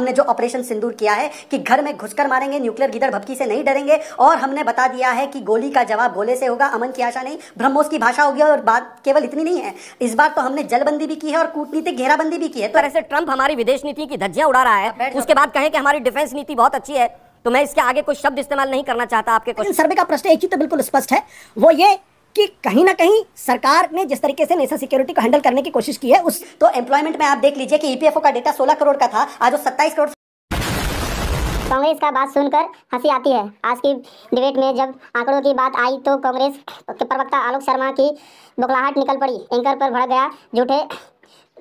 हमने जो ऑपरेशन सिंदूर किया है कि घर में घुसकर मारेंगे, न्यूक्लियर गिदड़ भपकी से नहीं डरेंगे, और हमने बता दिया है कि गोली का जवाब गोले से होगा, अमन की आशा नहीं, ब्रह्मोस की भाषा होगी। और बात केवल इतनी नहीं है, इस बार तो हमने जलबंदी भी की है और कूटनीतिक घेराबंदी भी की है। तो ऐसे ट्रंप हमारी विदेश नीति की धज्जियां उड़ा रहा है, उसके बाद कहे कि हमारी डिफेंस नीति बहुत अच्छी है, तो मैं इसके आगे कोई शब्द इस्तेमाल नहीं करना चाहता आपके क्वेश्चन। सर्वे का प्रश्न एक चीज तो बिल्कुल स्पष्ट है, वो ये कि कहीं ना कहीं सरकार ने जिस तरीके से नेशनल सिक्योरिटी को हैंडल करने की कोशिश की है उस तो एम्प्लॉयमेंट में आप देख लीजिए कि ईपीएफओ का डेटा 16 करोड़ का था, आज वो 27 करोड़। कांग्रेस का बात सुनकर हंसी आती है। आज की डिबेट में जब आंकड़ों की बात आई तो कांग्रेस के प्रवक्ता आलोक शर्मा की बौखलाहट निकल पड़ी, एंकर पर भड़क गया,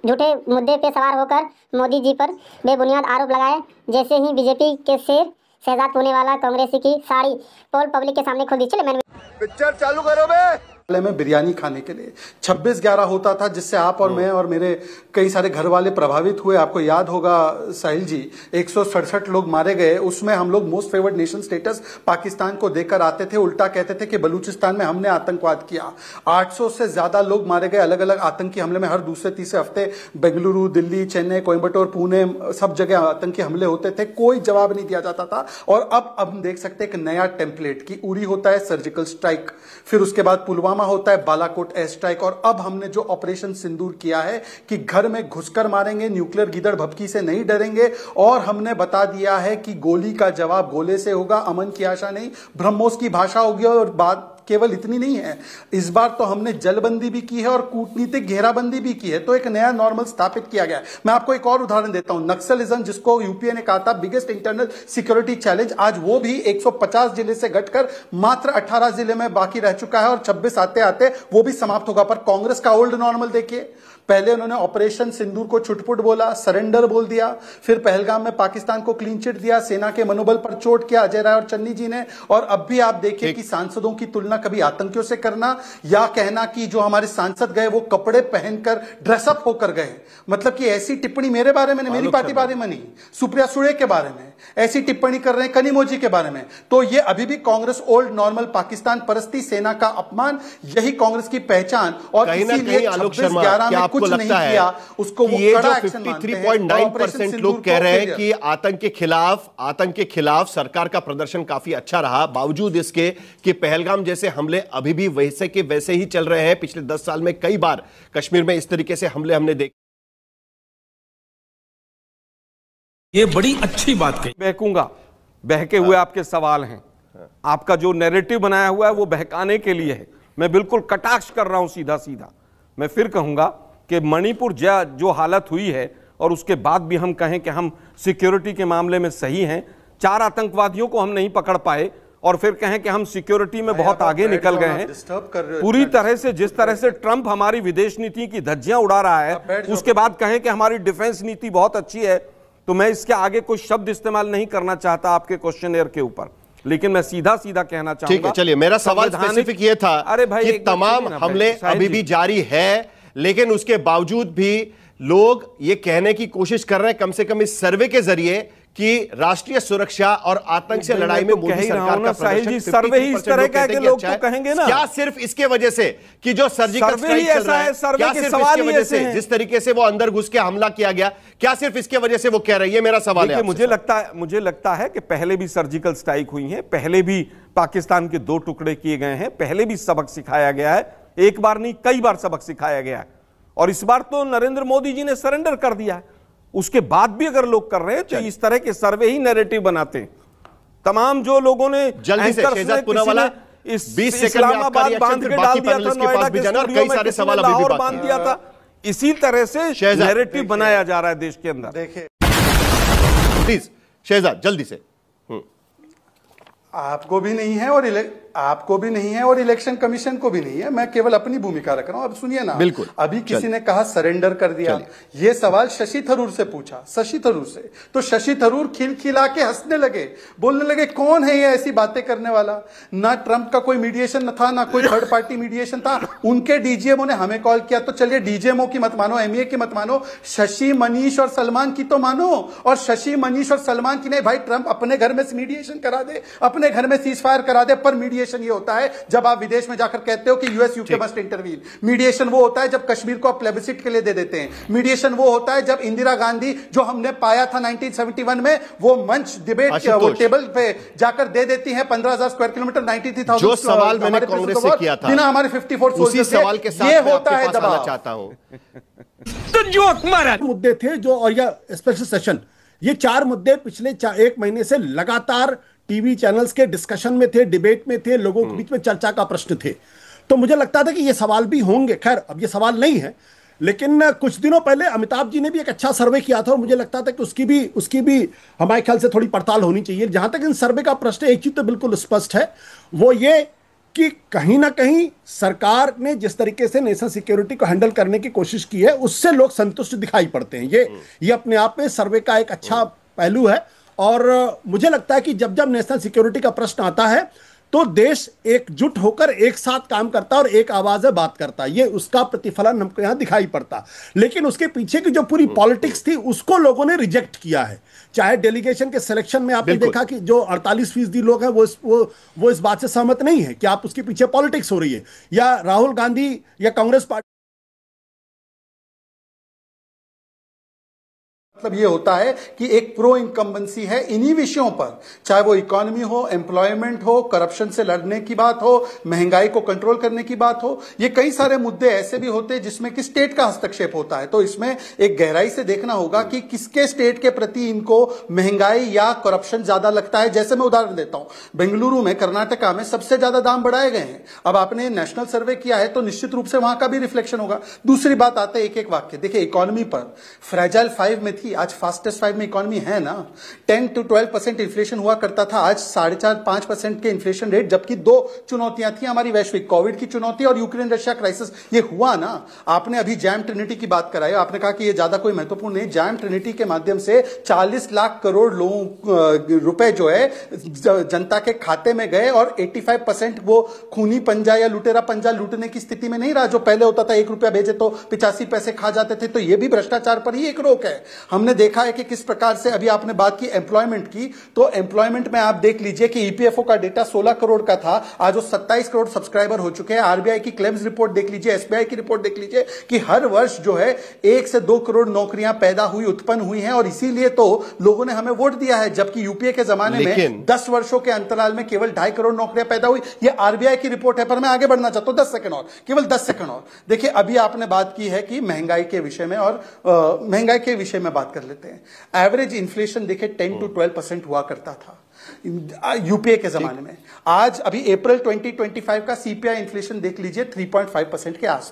झूठे मुद्दे पे सवार होकर मोदी जी पर बेबुनियाद आरोप लगाए। जैसे ही बीजेपी के शेर शहजाद होने वाला कांग्रेसी की साड़ी पोल पब्लिक के सामने खोल दी। चले मैंने पिक्चर चालू करो बे। में बिरयानी खाने के लिए 26/11 होता था, जिससे आप और मैं और मेरे कई सारे घर वाले प्रभावित हुए। आपको याद होगा साहिल जी, 167 लोग मारे गए। उसमें हम लोग most favoured nation status Pakistan को देकर आते थे, उल्टा कहते थे कि बलूचिस्तान में हमने आतंकवाद किया। 800 से ज्यादा लोग मारे गए अलग अलग आतंकी हमले में। हर दूसरे तीसरे हफ्ते बेंगलुरु, दिल्ली, चेन्नई, कोयम्बटूर, पुणे, सब जगह आतंकी हमले होते थे, कोई जवाब नहीं दिया जाता था। और अब हम देख सकते हैं कि नया टेम्पलेट की उरी होता है सर्जिकल स्ट्राइक, फिर उसके बाद पुलवामा होता है बालाकोट एयर स्ट्राइक, और अब हमने जो ऑपरेशन सिंदूर किया है कि घर में घुसकर मारेंगे, न्यूक्लियर गिदड़ भपकी से नहीं डरेंगे, और हमने बता दिया है कि गोली का जवाब गोले से होगा, अमन की आशा नहीं, ब्रह्मोस की भाषा होगी। और बात केवल इतनी नहीं है, इस बार तो हमने जलबंदी भी की है और कूटनीतिक घेराबंदी भी की है, तो एक नया नॉर्मल स्थापित किया गया है। मैं आपको एक और उदाहरण देता हूं, नक्सलिज्म जिसको यूपीए ने कहा था बिगेस्ट इंटरनल सिक्योरिटी चैलेंज, आज वो भी 150 जिले से घटकर मात्र 18 जिले में बाकी रह चुका है, और 26 आते आते वो भी समाप्त होगा। पर कांग्रेस का ओल्ड नॉर्मल देखिए, पहले उन्होंने ऑपरेशन सिंदूर को छुटपुट बोला, सरेंडर बोल दिया, फिर पहलगाम में पाकिस्तान को क्लीन चिट दिया, सेना के मनोबल पर चोट किया अजय राय और चन्नी जी ने। और अब भी आप देखिए कि सांसदों की तुलना कभी आतंकियों से करना, या कहना कि जो हमारे सांसद गए वो कपड़े पहनकर ड्रेसअप होकर गए, मतलब कि ऐसी टिप्पणी मेरे बारे में, मेरी पार्टी बारे में नहीं, सुप्रिया सुळे के बारे में ऐसी टिप्पणी कर रहे हैं, कनिमोजी के बारे में। तो ये अभी भी कांग्रेस ओल्ड नॉर्मल पाकिस्तान परस्ती, सेना का अपमान, यही कांग्रेस की पहचान। और इसीलिए 26/11 में कुछ नहीं किया, उसको वो कड़ा एक्शन मानते हैं। 53.9% लोग कह रहे हैं कि आतंक के खिलाफ सरकार का प्रदर्शन काफी अच्छा रहा, बावजूद इसके कि पहलगाम जैसे हमले अभी भी वैसे के वैसे ही चल रहे हैं। पिछले 10 साल में कई बार कश्मीर में इस तरीके से हमले हमने देखे। ये बड़ी अच्छी बात कही। बहकूंगा, बहके हुए आपके सवाल हैं, आपका जो नैरेटिव बनाया हुआ है वो बहकाने के लिए है। मैं बिल्कुल कटाक्ष कर रहा हूं सीधा सीधा। मैं फिर कहूंगा कि मणिपुर जो हालत हुई है, और उसके बाद भी हम कहें कि हम सिक्योरिटी के मामले में सही हैं, 4 आतंकवादियों को हम नहीं पकड़ पाए, और फिर कहें कि हम सिक्योरिटी में बहुत आगे निकल गए हैं। पूरी तरह से जिस तरह से ट्रंप हमारी विदेश नीति की धज्जियां उड़ा रहा है, उसके बाद कहें कि हमारी डिफेंस नीति बहुत अच्छी है, तो मैं इसके आगे कोई शब्द इस्तेमाल नहीं करना चाहता आपके क्वेश्चनएयर के ऊपर, लेकिन मैं सीधा सीधा कहना चाहूंगा। ठीक है, चलिए, मेरा सवाल स्पेसिफिक ये था, अरे भाई, कि तमाम हमले अभी भी जारी है, लेकिन उसके बावजूद भी लोग ये कहने की कोशिश कर रहे हैं, कम से कम इस सर्वे के जरिए, कि राष्ट्रीय सुरक्षा और आतंक से लड़ाई में मोदी सरकार का प्रदर्शन, सर्वे ही इस तरह का है कि लोग तो कहेंगे ना, क्या सिर्फ इसके वजह से कि जो सर्जिकल स्ट्राइक चल रहा है, क्या सिर्फ इसकी वजह से, जिस तरीके से वो अंदर घुस के हमला किया गया, क्या सिर्फ इसके वजह से वो कह रही है? मेरा सवाल है। मुझे लगता है कि पहले भी सर्जिकल स्ट्राइक हुई है, पहले भी पाकिस्तान के 2 टुकड़े किए गए हैं, पहले भी सबक सिखाया गया है, एक बार नहीं कई बार सबक सिखाया गया है, और इस बार तो नरेंद्र मोदी जी ने सरेंडर कर दिया है। उसके बाद भी अगर लोग कर रहे हैं तो इस तरह के सर्वे ही नैरेटिव बनाते हैं। तमाम जो लोगों ने जल्दी से शहजाद पूनावाला इस 20 सेकंड में आपका रिएक्शन, फिर बाकी पैनलिस्ट के पास भी जाना, और कई सारे सवाल अभी भी बाकी दिया था। इसी तरह से नैरेटिव बनाया जा रहा है देश के अंदर। देखिए प्लीज शहजाद जल्दी से। आपको भी नहीं है और इलेक्शन कमीशन को भी नहीं है, मैं केवल अपनी भूमिका रख रहा हूं। अब सुनिए ना, बिल्कुल, अभी किसी ने कहा सरेंडर कर दिया, ये सवाल शशि थरूर से पूछा, शशि थरूर से, तो शशि थरूर खिलखिला के हंसने लगे, बोलने लगे कौन है ये ऐसी बातें करने वाला, ना ट्रंप का कोई मीडिएशन न था, ना कोई थर्ड पार्टी मीडिएशन था, उनके डीजीएमओ ने हमें कॉल किया। तो चलिए डीजीएमओ की मत मानो, एमईए की मत मानो, शशि, मनीष और सलमान की तो मानो। और शशि, मनीष और सलमान की नहीं भाई, ट्रंप अपने घर में मीडिएशन करा दे, अपने घर में सीज फायर करा दे, पर मीडिएशन मीडिएशन ये होता है जब आप विदेश में जाकर कहते हो कि US UK must intervene. Mediation वो होता है जब कश्मीर को आप प्लेबिसिट के लिए दे देते हैं। मीडिएशन वो होता है जब इंदिरा गांधी जो हमने पाया था 1971 में, वो मंच डिबेट वो टेबल पे जाकर दे देती है 15,000 स्क्वायर किलोमीटर, 93,000। जो सवाल मैंने कांग्रेस से किया था बिना हमारे 54 उसी सवाल के साथ ये मैं होता आपके है पास आना दबाव। चाहता हूं। तो जो मुद्दे थे जो, और यह स्पेशल सेशन, ये 4 मुद्दे पिछले 1 महीने से लगातार टीवी चैनल्स के डिस्कशन में थे, डिबेट में थे, लोगों के बीच में चर्चा का प्रश्न थे। तो मुझे लगता था कि ये सवाल भी होंगे। खैर अब ये सवाल नहीं है, लेकिन कुछ दिनों पहले अमिताभ जी ने भी एक अच्छा सर्वे किया था और मुझे लगता था कि उसकी भी हमारे ख्याल से थोड़ी पड़ताल होनी चाहिए। जहां तक इन सर्वे का प्रश्न, एक चीज तो बिल्कुल स्पष्ट है, वो ये कि कहीं ना कहीं सरकार ने जिस तरीके से नेशनल सिक्योरिटी को हैंडल करने की कोशिश की है उससे लोग संतुष्ट दिखाई पड़ते हैं। ये अपने आप में सर्वे का एक अच्छा पहलू है। और मुझे लगता है कि जब जब नेशनल सिक्योरिटी का प्रश्न आता है तो देश एकजुट होकर एक साथ काम करता है और एक आवाज में बात करता है। ये उसका प्रतिफलन हमको यहां दिखाई पड़ता। लेकिन उसके पीछे की जो पूरी पॉलिटिक्स थी उसको लोगों ने रिजेक्ट किया है। चाहे डेलीगेशन के सिलेक्शन में आपने देखा कि जो 48% लोग हैं वो इस बात से सहमत नहीं है कि आप उसके पीछे पॉलिटिक्स हो रही है, या राहुल गांधी या कांग्रेस पार्टी। मतलब ये होता है कि एक प्रो इनकम्बेंसी है इन्हीं विषयों पर, चाहे वो इकोनॉमी हो, एम्प्लॉयमेंट हो, करप्शन से लड़ने की बात हो, महंगाई को कंट्रोल करने की बात हो। ये कई सारे मुद्दे ऐसे भी होते हैं जिसमें कि स्टेट का हस्तक्षेप होता है। तो इसमें एक गहराई से देखना होगा कि किसके स्टेट के प्रति इनको महंगाई या करप्शन ज्यादा लगता है। जैसे मैं उदाहरण देता हूं, बेंगलुरु में, कर्नाटका में सबसे ज्यादा दाम बढ़ाए गए हैं। अब आपने नेशनल सर्वे किया है तो निश्चित रूप से वहां का भी रिफ्लेक्शन होगा। दूसरी बात आते हैं एक एक वाक्य। देखिए इकोनॉमी पर फ्रेजाइल 5 में थी, आज फास्टेस्ट 5 में इकोनॉमी है ना। 10 to 12% इन्फ्लेशन हुआ करता था, आज 4.5-5% के इन्फ्लेशन रेट। जबकि 2 चुनौतियां थी हमारी वैश्विक, कोविड की चुनौती और यूक्रेन रशिया क्राइसिस। ये हुआ ना। आपने अभी जैम ट्रिनिटी की बात कराई, आपने कहा कि ये ज्यादा कोई महत्वपूर्ण नहीं। जैम ट्रिनिटी के माध्यम से 40 लाख करोड़ लोगों रुपए जो है जनता के खाते में गए और 85% वो खूनी पंजा या लुटेरा पंजा लूटने की स्थिति में नहीं रहा। जो पहले होता था 1 रुपया भेजे तो 85 पैसे खा जाते थे। तो ये भी भ्रष्टाचार पर ही एक रोक है। हमने देखा है कि किस प्रकार से, अभी आपने बात की एम्प्लॉयमेंट की, तो एम्प्लॉयमेंट में आप देख लीजिए कि ईपीएफओ का डेटा 16 करोड़ का था, आज वो 27 करोड़ सब्सक्राइबर हो चुके हैं। आरबीआई की क्लेम्स रिपोर्ट देख लीजिए, एसबीआई की रिपोर्ट देख लीजिए कि हर वर्ष जो है 1 से 2 करोड़ नौकरियां पैदा हुई, उत्पन्न हुई हैं। और इसीलिए तो लोगों ने हमें वोट दिया है। जबकि यूपीए के जमाने में 10 वर्षों के अंतराल में केवल 2.5 करोड़ नौकरियां पैदा हुई। ये आरबीआई की रिपोर्ट है। पर मैं आगे बढ़ना चाहता हूं, 10 सेकंड और, केवल 10 सेकंड और। देखिए अभी आपने बात की है कि महंगाई के विषय में, और महंगाई के विषय में बात कर लेते हैं। एवरेज इन्फ्लेशन देखे 10 to 12% हुआ करता था यूपीए के जमाने में। आज अभी अप्रैल 2025 का सीपीआई इन्फ्लेशन देख लीजिए 3.5% के आसपास।